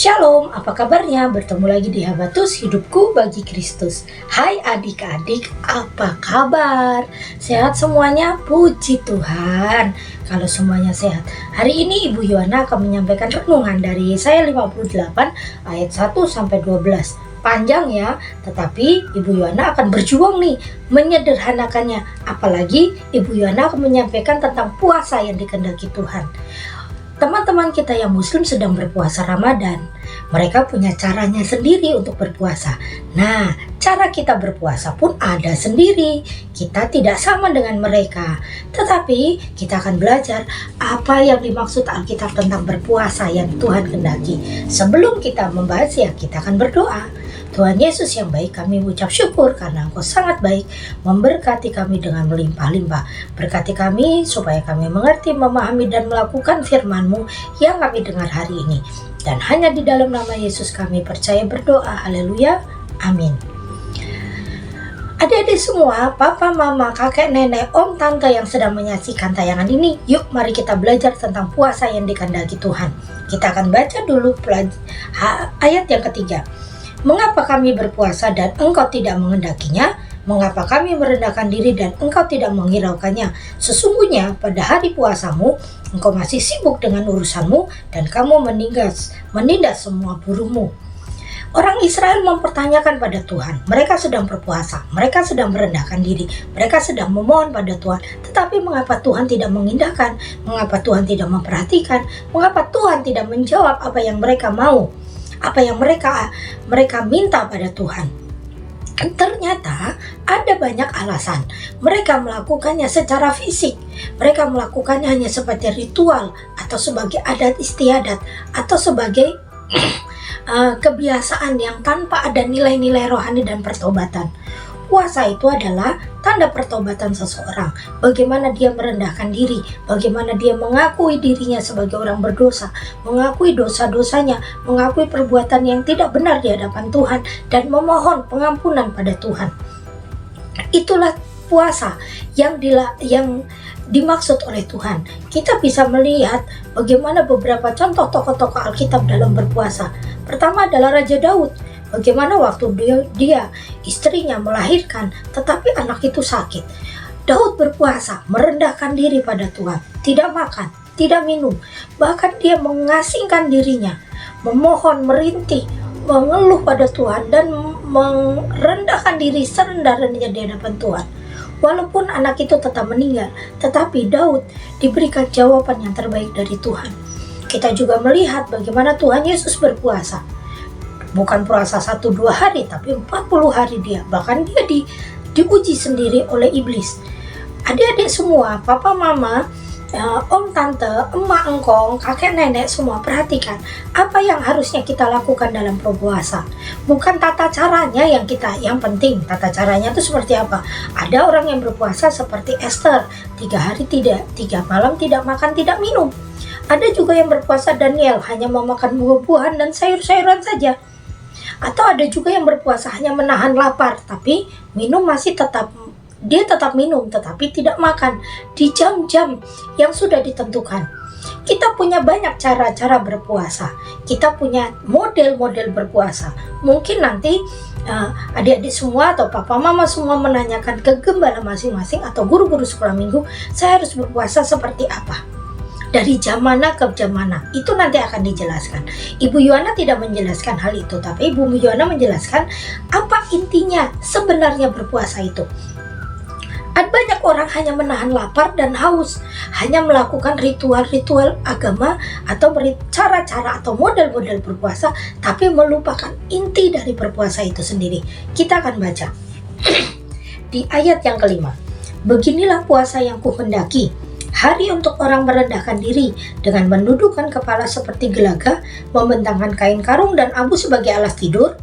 Shalom, apa kabarnya? Bertemu lagi di Habatus Hidupku Bagi Kristus. Hai adik-adik, apa kabar? Sehat semuanya? Puji Tuhan. Kalau semuanya sehat. Hari ini Ibu Yohana akan menyampaikan renungan dari Yesaya 58 ayat 1 sampai 12. Panjang ya, tetapi Ibu Yohana akan berjuang nih menyederhanakannya. Apalagi Ibu Yohana akan menyampaikan tentang puasa yang dikehendaki Tuhan. Teman-teman kita yang muslim sedang berpuasa Ramadan. Mereka punya caranya sendiri untuk berpuasa. Nah, cara kita berpuasa pun ada sendiri. Kita tidak sama dengan mereka. Tetapi kita akan belajar apa yang dimaksud Alkitab tentang berpuasa yang Tuhan kehendaki. Sebelum kita membahas ya, kita akan berdoa. Tuhan Yesus yang baik, kami mengucap syukur karena Engkau sangat baik, memberkati kami dengan melimpah-limpah. Berkati kami supaya kami mengerti, memahami dan melakukan firman-Mu yang kami dengar hari ini. Dan hanya di dalam nama Yesus kami percaya berdoa. Haleluya. Amin. Adik-adik semua, papa, mama, kakek, nenek, om, tante yang sedang menyaksikan tayangan ini, yuk mari kita belajar tentang puasa yang dikehendaki Tuhan. Kita akan baca dulu ayat yang ketiga. Mengapa kami berpuasa dan engkau tidak menghendakinya? Mengapa kami merendahkan diri dan engkau tidak menghiraukannya? Sesungguhnya pada hari puasamu, engkau masih sibuk dengan urusanmu dan kamu menindas semua buruhmu. Orang Israel mempertanyakan pada Tuhan. Mereka sedang berpuasa, mereka sedang merendahkan diri, mereka sedang memohon pada Tuhan. Tetapi mengapa Tuhan tidak mengindahkan? Mengapa Tuhan tidak memperhatikan? Mengapa Tuhan tidak menjawab apa yang mereka mau? Apa yang mereka minta pada Tuhan? Ternyata ada banyak alasan. Mereka melakukannya secara fisik. Mereka melakukannya hanya seperti ritual atau sebagai adat istiadat atau sebagai kebiasaan yang tanpa ada nilai-nilai rohani dan pertobatan. Puasa itu adalah tanda pertobatan seseorang. Bagaimana dia merendahkan diri, bagaimana dia mengakui dirinya sebagai orang berdosa, mengakui dosa-dosanya, mengakui perbuatan yang tidak benar di hadapan Tuhan, dan memohon pengampunan pada Tuhan. Itulah puasa yang dimaksud oleh Tuhan. Kita bisa melihat bagaimana beberapa contoh tokoh-tokoh Alkitab dalam berpuasa. Pertama adalah Raja Daud. Bagaimana waktu dia istrinya melahirkan, tetapi anak itu sakit. Daud berpuasa, merendahkan diri pada Tuhan, tidak makan, tidak minum. Bahkan dia mengasingkan dirinya, memohon, merintih, mengeluh pada Tuhan dan merendahkan diri serendah-rendahnya di hadapan Tuhan. Walaupun anak itu tetap meninggal, tetapi Daud diberikan jawaban yang terbaik dari Tuhan. Kita juga melihat bagaimana Tuhan Yesus berpuasa. Bukan puasa 1-2 hari, tapi 40 hari dia. Bahkan dia diuji sendiri oleh iblis. Adik-adik semua, papa, mama, om, tante, emak, engkong, kakek, nenek, semua perhatikan apa yang harusnya kita lakukan dalam berpuasa. Bukan tata caranya yang penting. Tata caranya itu seperti apa? Ada orang yang berpuasa seperti Esther, 3 hari tidak, 3 malam tidak makan, tidak minum. Ada juga yang berpuasa Daniel, hanya memakan buah-buahan dan sayur-sayuran saja. Atau ada juga yang berpuasa hanya menahan lapar, tapi dia tetap minum, tetapi tidak makan di jam-jam yang sudah ditentukan. Kita punya banyak cara-cara berpuasa. Kita punya model-model berpuasa. Mungkin nanti adik-adik semua atau papa mama semua menanyakan ke gembala masing-masing atau guru-guru sekolah minggu, saya harus berpuasa seperti apa? Dari jam mana ke jam mana, itu nanti akan dijelaskan. Ibu Yohana tidak menjelaskan hal itu, tapi Ibu Yohana menjelaskan apa intinya sebenarnya berpuasa itu. Ada banyak orang hanya menahan lapar dan haus, hanya melakukan ritual-ritual agama atau cara-cara atau model-model berpuasa, tapi melupakan inti dari berpuasa itu sendiri. Kita akan baca di ayat yang kelima. Beginilah puasa yang kuhendaki, hari untuk orang merendahkan diri dengan menundukkan kepala seperti gelaga, membentangkan kain karung dan abu sebagai alas tidur.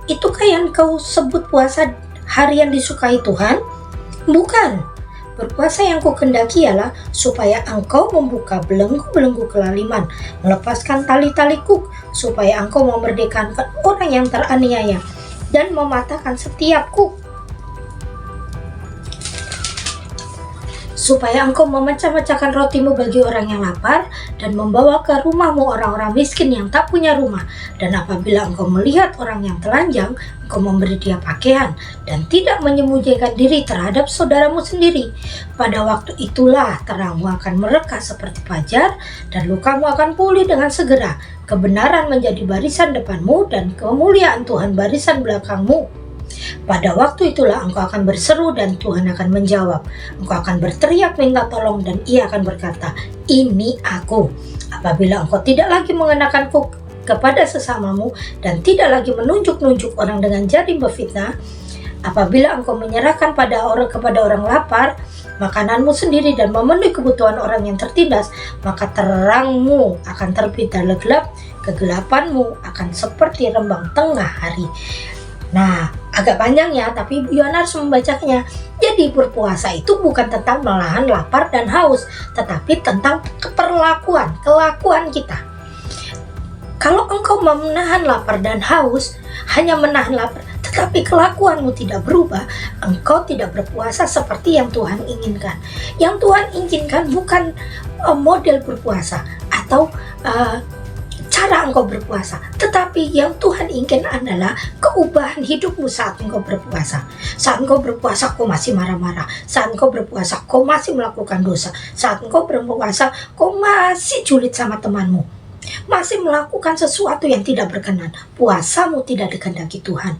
Itukah yang kau sebut puasa hari yang disukai Tuhan? Bukan. Berpuasa yang kukehendaki ialah supaya engkau membuka belenggu-belenggu kelaliman, melepaskan tali-tali kuk, supaya engkau memerdekakan orang yang teraniaya dan mematahkan setiap kuk, supaya engkau memecah-mecahkan rotimu bagi orang yang lapar dan membawa ke rumahmu orang-orang miskin yang tak punya rumah. Dan apabila engkau melihat orang yang telanjang, engkau memberi dia pakaian dan tidak menyembunyikan diri terhadap saudaramu sendiri. Pada waktu itulah terangmu akan mereka seperti fajar dan lukamu akan pulih dengan segera. Kebenaran menjadi barisan depanmu dan kemuliaan Tuhan barisan belakangmu. Pada waktu itulah engkau akan berseru dan Tuhan akan menjawab. Engkau akan berteriak minta tolong dan ia akan berkata, ini aku. Apabila engkau tidak lagi mengenakanku kepada sesamamu dan tidak lagi menunjuk-nunjuk orang dengan jari berfitnah, apabila engkau menyerahkan kepada orang lapar makananmu sendiri dan memenuhi kebutuhan orang yang tertindas, maka terangmu akan terbit dalam gelap, kegelapanmu akan seperti rembang tengah hari. Nah, agak panjang ya, tapi Ibu Yohana harus membacanya. Jadi berpuasa itu bukan tentang menahan lapar dan haus, tetapi tentang kelakuan kita. Kalau engkau menahan lapar dan haus, hanya menahan lapar, tetapi kelakuanmu tidak berubah, engkau tidak berpuasa seperti yang Tuhan inginkan. Yang Tuhan inginkan bukan model berpuasa atau cara engkau berpuasa, tetapi yang Tuhan inginkan adalah keubahan hidupmu saat engkau berpuasa. Saat engkau berpuasa kau masih marah-marah, saat engkau berpuasa kau masih melakukan dosa, saat engkau berpuasa kau masih julid sama temanmu, masih melakukan sesuatu yang tidak berkenan. Puasamu tidak dikehendaki Tuhan.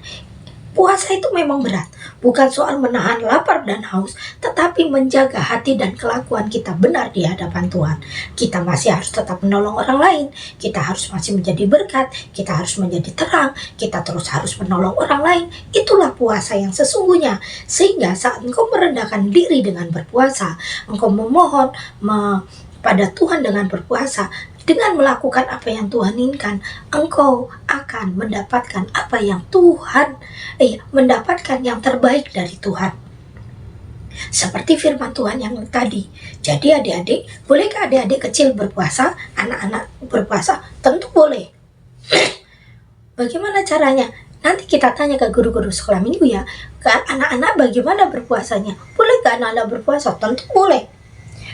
Puasa itu memang berat, bukan soal menahan lapar dan haus, tetapi menjaga hati dan kelakuan kita benar di hadapan Tuhan. Kita masih harus tetap menolong orang lain, kita harus masih menjadi berkat, kita harus menjadi terang, kita terus harus menolong orang lain. Itulah puasa yang sesungguhnya. Sehingga saat engkau merendahkan diri dengan berpuasa, engkau memohon pada Tuhan dengan berpuasa, dengan melakukan apa yang Tuhan inginkan, engkau akan mendapatkan apa yang mendapatkan yang terbaik dari Tuhan. Seperti firman Tuhan yang tadi. Jadi adik-adik, bolehkah adik-adik kecil berpuasa, anak-anak berpuasa? Tentu boleh. Bagaimana caranya? Nanti kita tanya ke guru-guru sekolah minggu ya, ke anak-anak bagaimana berpuasanya. Bolehkah anak-anak berpuasa? Tentu boleh.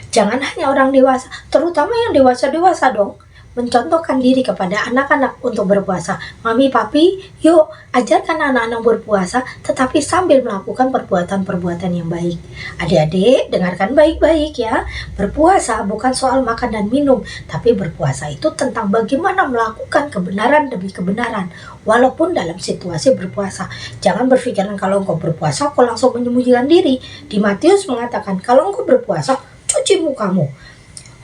Jangan hanya orang dewasa, terutama yang dewasa-dewasa dong, mencontohkan diri kepada anak-anak untuk berpuasa. Mami, papi, yuk ajarkan anak-anak berpuasa, tetapi sambil melakukan perbuatan-perbuatan yang baik. Adik-adik, dengarkan baik-baik ya. Berpuasa bukan soal makan dan minum, tapi berpuasa itu tentang bagaimana melakukan kebenaran demi kebenaran, walaupun dalam situasi berpuasa. Jangan berpikiran kalau engkau berpuasa, kau langsung menyembunyikan diri. Di Matius mengatakan, kalau engkau berpuasa, cuci mukamu,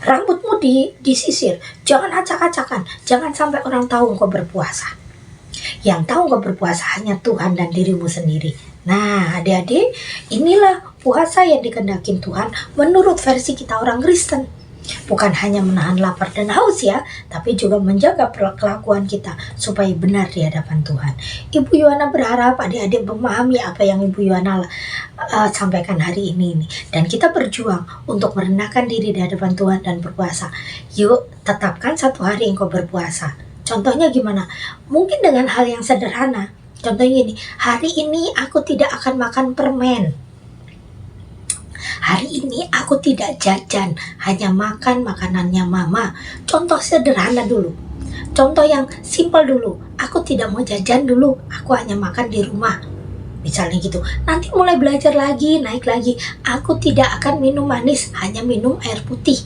rambutmu disisir, jangan acak-acakan, jangan sampai orang tahu engkau berpuasa. Yang tahu engkau berpuasa hanya Tuhan dan dirimu sendiri. Nah, adik-adik, inilah puasa yang dikehendaki Tuhan menurut versi kita orang Kristen. Bukan hanya menahan lapar dan haus ya, tapi juga menjaga kelakuan kita supaya benar di hadapan Tuhan. Ibu Yohana berharap adik-adik memahami apa yang Ibu Yohana sampaikan hari ini. Dan kita berjuang untuk merendahkan diri di hadapan Tuhan dan berpuasa. Yuk, tetapkan satu hari engkau berpuasa. Contohnya gimana? Mungkin dengan hal yang sederhana. Contohnya ini, hari ini aku tidak akan makan permen. Hari ini aku tidak jajan, hanya makan makanannya mama. Contoh sederhana dulu. Contoh yang simpel dulu. Aku tidak mau jajan dulu, aku hanya makan di rumah. Misalnya gitu. Nanti mulai belajar lagi, naik lagi. Aku tidak akan minum manis, hanya minum air putih.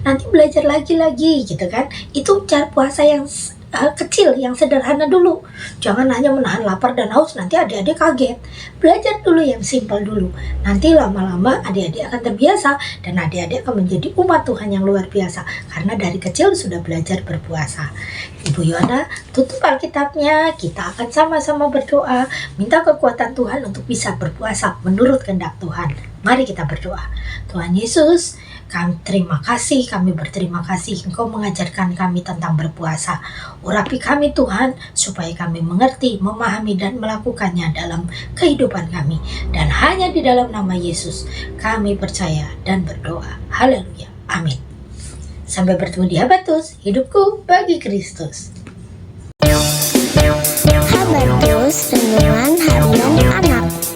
Nanti belajar lagi gitu kan. Itu cara puasa yang kecil, yang sederhana dulu. Jangan hanya menahan lapar dan haus, nanti adik-adik kaget. Belajar dulu yang simpel dulu. Nanti lama-lama adik-adik akan terbiasa dan adik-adik akan menjadi umat Tuhan yang luar biasa karena dari kecil sudah belajar berpuasa. Ibu Yohana tutup Alkitabnya, kita akan sama-sama berdoa, minta kekuatan Tuhan untuk bisa berpuasa menurut kehendak Tuhan. Mari kita berdoa. Tuhan Yesus, kami berterima kasih Engkau mengajarkan kami tentang berpuasa. Urapi kami Tuhan, supaya kami mengerti, memahami dan melakukannya dalam kehidupan kami. Dan hanya di dalam nama Yesus kami percaya dan berdoa. Haleluya. Amin. Sampai bertemu di Habatus, hidupku bagi Kristus. Habatus, renungan harian anak.